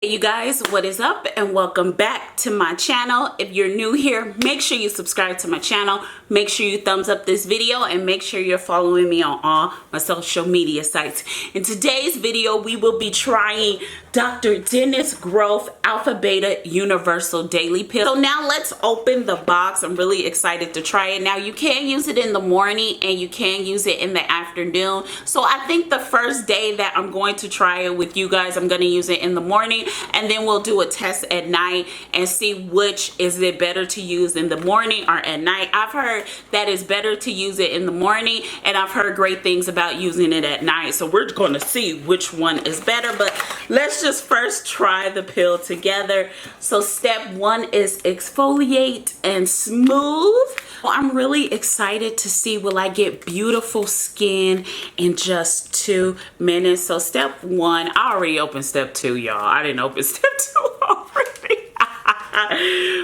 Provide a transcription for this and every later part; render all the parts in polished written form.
Hey you guys, what is up and welcome back to my channel. If you're new here, make sure you subscribe to my channel, make sure you thumbs up this video, and make sure you're following me on all my social media sites. In today's video, we will be trying Dr. Dennis Gross Alpha Beta Universal Daily Pill. So now let's open the box. I'm really excited to try it. Now you can use it in the morning and you can use it in the afternoon. So I think the first day that I'm going to try it with you guys, I'm going to use it in the morning, and then we'll do a test at night and see which is it better to use in the morning or at night. I've heard that it's better to use it in the morning, and I've heard great things about using it at night. So we're going to see which one is better, but let's just first try the pill together. So step one is exfoliate and smooth. Well, I'm really excited to see, will I get beautiful skin in just 2 minutes? So step one, I already opened step two, y'all. I didn't open step two already.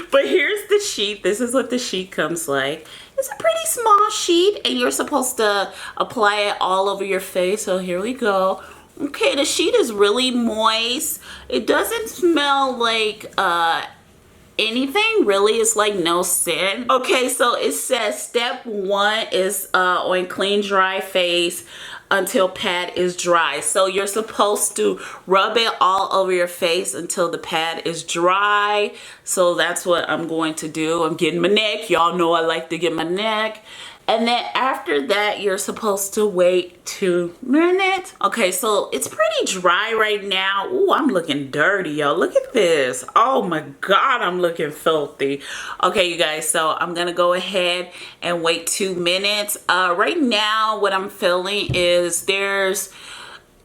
But here's the sheet. This is what the sheet comes like. It's a pretty small sheet, and you're supposed to apply it all over your face. So here we go. Okay, the sheet is really moist. It doesn't smell like anything really. It's like no scent. Okay, so it says step one is on clean dry face until pad is dry. So you're supposed to rub it all over your face until the pad is dry. So that's what I'm going to do. I'm getting my neck. Y'all know I like to get my neck. And then after that, you're supposed to wait 2 minutes. Okay, so it's pretty dry right now. Ooh, I'm looking dirty, y'all. Look at this. Oh my God, I'm looking filthy. Okay, you guys, so I'm gonna go ahead and wait 2 minutes. Right now, what I'm feeling is there's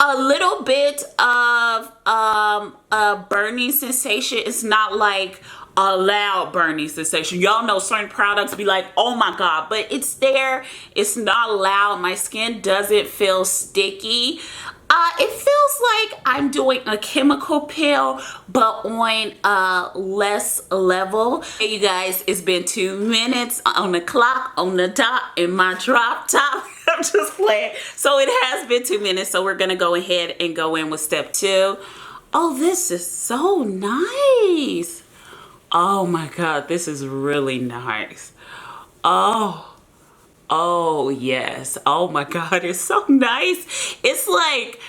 a little bit of a burning sensation. It's not like a loud burning sensation. Y'all know certain products be like, oh my God, but it's there. It's not loud. My skin doesn't feel sticky. It feels like I'm doing a chemical pill, but on a less level. Hey, you guys, it's been 2 minutes on the clock, on the dot, in my drop top. I'm just playing. So it has been 2 minutes, so we're gonna go ahead and go in with step two. Oh, this is so nice. Oh my God, this is really nice. Oh yes. Oh my God, it's so nice. It's like,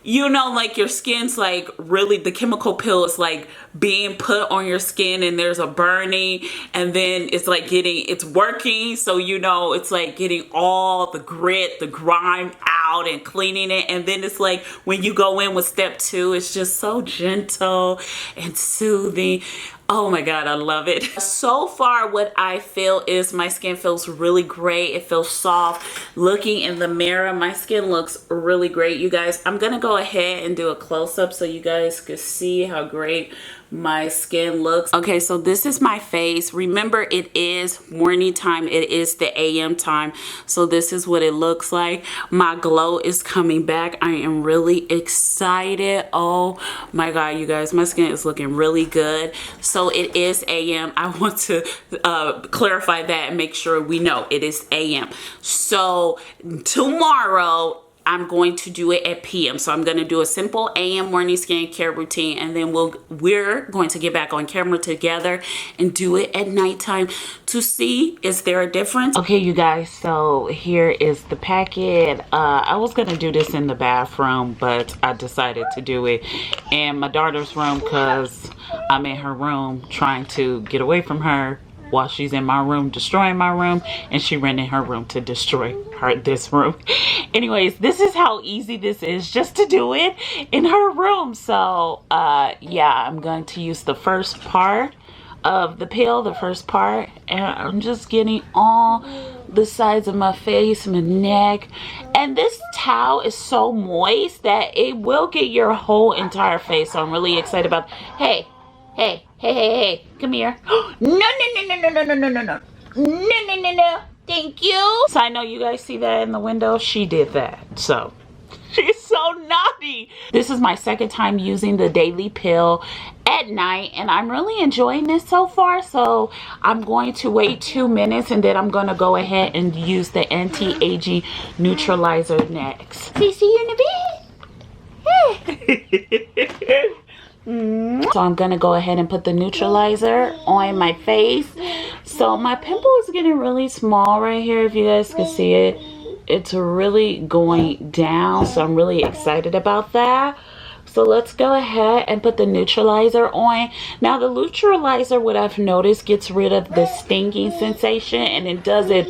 you know, like your skin's like really, the chemical pill is like being put on your skin and there's a burning, and then it's like it's working. So, you know, it's like getting all the grit, the grime out and cleaning it. And then it's like when you go in with step two, it's just so gentle and soothing. Oh my God, I love it. So far, what I feel is my skin feels really great. It feels soft. Looking in the mirror, my skin looks really great. You guys, I'm gonna go ahead and do a close-up so you guys can see how great my skin looks. Okay, so this is my face. Remember, it is morning time. It is the AM time. So this is what it looks like. My glow is coming back. I am really excited. Oh my God, you guys, my skin is looking really good. So it is AM. I want to clarify that and make sure we know it is AM. So tomorrow, I'm going to do it at PM. So I'm going to do a simple AM morning skincare routine, and then we're going to get back on camera together and do it at nighttime to see, is there a difference? Okay, you guys, so here is the packet. I was going to do this in the bathroom, but I decided to do it in my daughter's room because I'm in her room trying to get away from her while she's in my room destroying my room, and she ran in her room to destroy this room. Anyways, this is how easy this is, just to do it in her room. So yeah, I'm going to use the first part of the pill, and I'm just getting all the sides of my face, my neck, and this towel is so moist that it will get your whole entire face. So I'm really excited about. Hey, come here. No. Thank you. So I know you guys see that in the window. She did that. So she's so naughty. This is my second time using the daily pill at night, and I'm really enjoying this so far. So I'm going to wait 2 minutes, and then I'm going to go ahead and use the anti-aging neutralizer next. See you in a bit. So I'm gonna go ahead and put the neutralizer on my face. So my pimple is getting really small right here, if you guys can see it. It's really going down, so I'm really excited about that. So let's go ahead and put the neutralizer on. Now the neutralizer, what I've noticed, gets rid of the stinging sensation, and it does it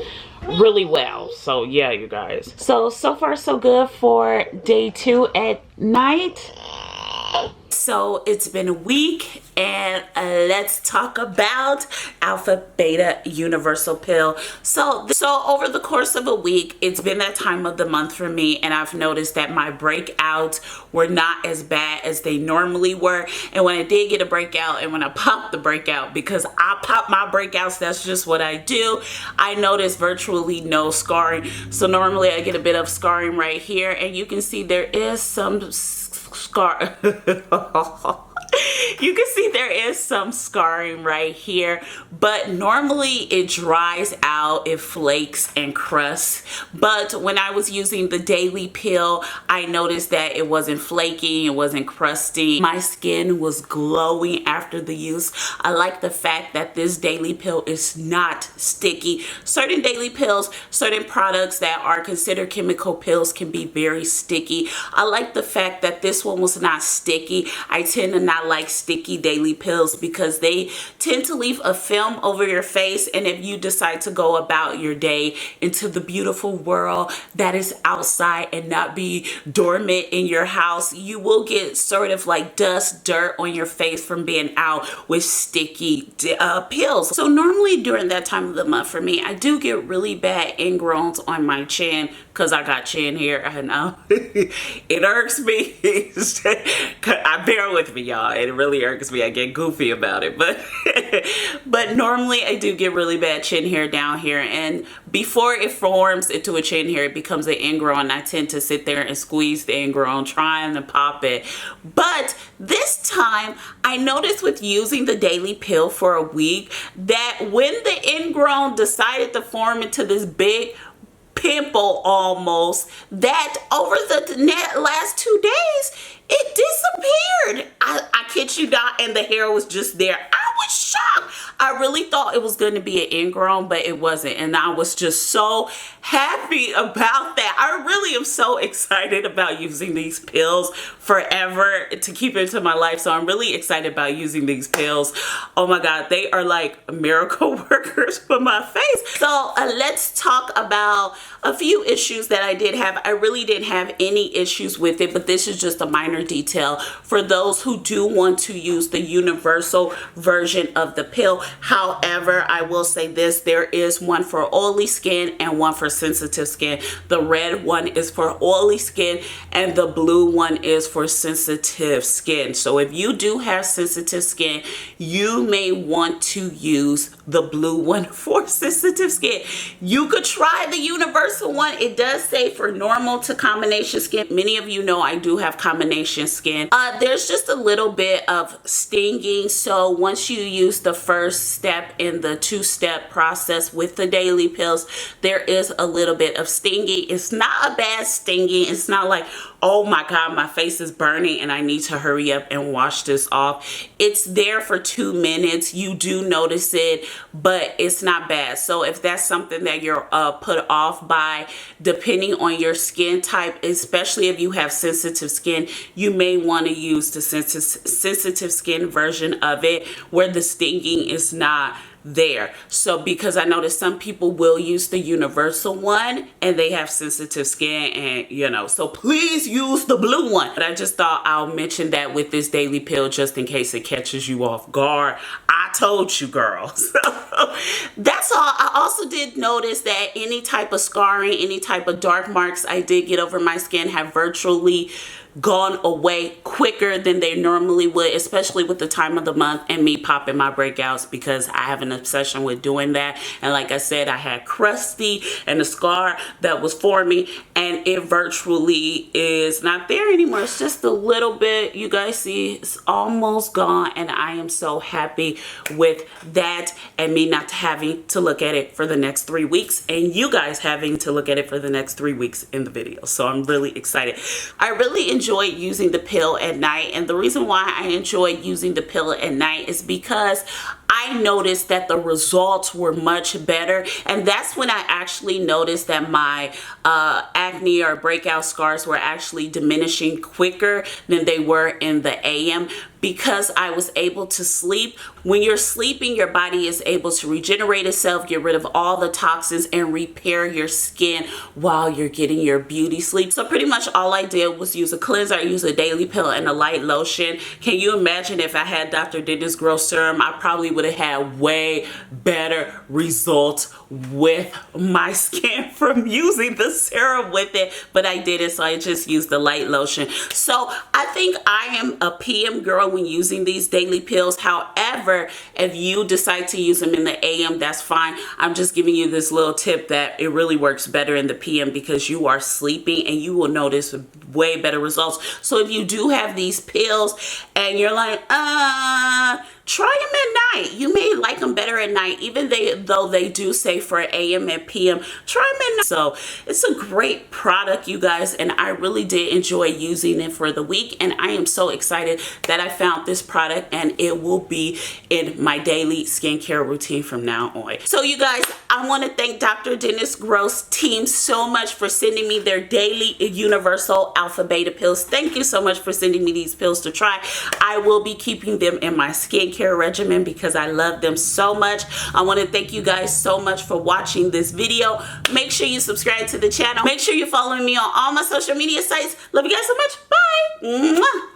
really well. So yeah, you guys. So far so good for day 2 at night. So it's been a week, and let's talk about Alpha Beta Universal Pill. So over the course of a week, it's been that time of the month for me, and I've noticed that my breakouts were not as bad as they normally were. And when I did get a breakout, and when I popped the breakout, because I pop my breakouts, that's just what I do, I noticed virtually no scarring. So normally I get a bit of scarring right here, and you can see there is some scar. You can see there is some scarring right here, but normally it dries out, it flakes and crusts. But when I was using the daily pill, I noticed that it wasn't flaking, it wasn't crusting. My skin was glowing after the use. I like the fact that this daily pill is not sticky. Certain daily pills, certain products that are considered chemical pills can be very sticky. I like the fact that this one was not sticky. I tend to not like sticky daily pills because they tend to leave a film over your face, and if you decide to go about your day into the beautiful world that is outside and not be dormant in your house, you will get sort of like dust, dirt on your face from being out with sticky pills. So normally during that time of the month for me, I do get really bad ingrowns on my chin because I got chin hair. I know it irks me. I bear with me, y'all. It really irks me. I get goofy about it, but normally I do get really bad chin hair down here, and before it forms into a chin hair, it becomes an ingrown. I tend to sit there and squeeze the ingrown, trying to pop it. But this time I noticed with using the daily pill for a week that when the ingrown decided to form into this big pimple almost, that over the last 2 days it disappeared. I kid you not, and the hair was just there. I was shocked. I really thought it was going to be an ingrown, but it wasn't, and I was just so happy about that. I really am so excited about using these pills forever to keep into my life. So I'm really excited about using these pills. Oh my God, they are like miracle workers for my face. So let's talk about a few issues that I did have. I really didn't have any issues with it, but this is just a minor detail for those who do want to use the universal version of the pill. However, I will say this, there is one for oily skin and one for sensitive skin. The red one is for oily skin and the blue one is for sensitive skin. So if you do have sensitive skin, you may want to use the blue one for sensitive skin. You could try the universal one. It does say for normal to combination skin. Many of you know I do have combination skin. There's just a little bit of stinging. So once you use the first step in the 2-step process with the daily pills, there is a little bit of stinging. It's not a bad stinging. It's not like, oh my God, my face is burning and I need to hurry up and wash this off. It's there for 2 minutes. You do notice it, but it's not bad. So if that's something that you're put off by, depending on your skin type, especially if you have sensitive skin, you may want to use the sensitive skin version of it where the stinging is not there. So because I noticed some people will use the universal one and they have sensitive skin, and you know, so please use the blue one. But I just thought I'll mention that with this daily pill just in case it catches you off guard. I told you, girls. That's all. I also did notice that any type of scarring, any type of dark marks I did get over my skin have virtually gone away quicker than they normally would, especially with the time of the month and me popping my breakouts, because I have an obsession with doing that. And like I said, I had crusty and a scar that was forming, and it virtually is not there anymore. It's just a little bit. You guys see, it's almost gone, and I am so happy with that, and me not having to look at it for the next 3 weeks, and you guys having to look at it for the next 3 weeks in the video. So I'm really excited. I really enjoyed enjoyed using the pill at night, and the reason why I enjoyed using the pill at night is because I noticed that the results were much better, and that's when I actually noticed that my acne or breakout scars were actually diminishing quicker than they were in the AM, because I was able to sleep. When you're sleeping, your body is able to regenerate itself, get rid of all the toxins, and repair your skin while you're getting your beauty sleep. So pretty much all I did was use a cleanser, I used a daily pill, and a light lotion. Can you imagine if I had Dr. Dennis Gross serum? I probably would have had way better results with my skin from using the serum with it, but I didn't, so I just used the light lotion. So I think I am a PM girl when using these daily pills. However, if you decide to use them in the AM, that's fine. I'm just giving you this little tip that it really works better in the PM because you are sleeping and you will notice way better results. So if you do have these pills and you're like, try them at night. You may like them better at night, even though they do say for AM and PM, try them at night. So it's a great product, you guys, and I really did enjoy using it for the week, and I am so excited that I found this product, and it will be in my daily skincare routine from now on. So you guys, I want to thank Dr. Dennis Gross team so much for sending me their daily universal alpha beta pills. Thank you so much for sending me these pills to try. I will be keeping them in my skincare regimen because I love them so much. I want to thank you guys so much for watching this video. Make sure you subscribe to the channel. Make sure you're following me on all my social media sites. Love you guys so much. Bye. Mwah.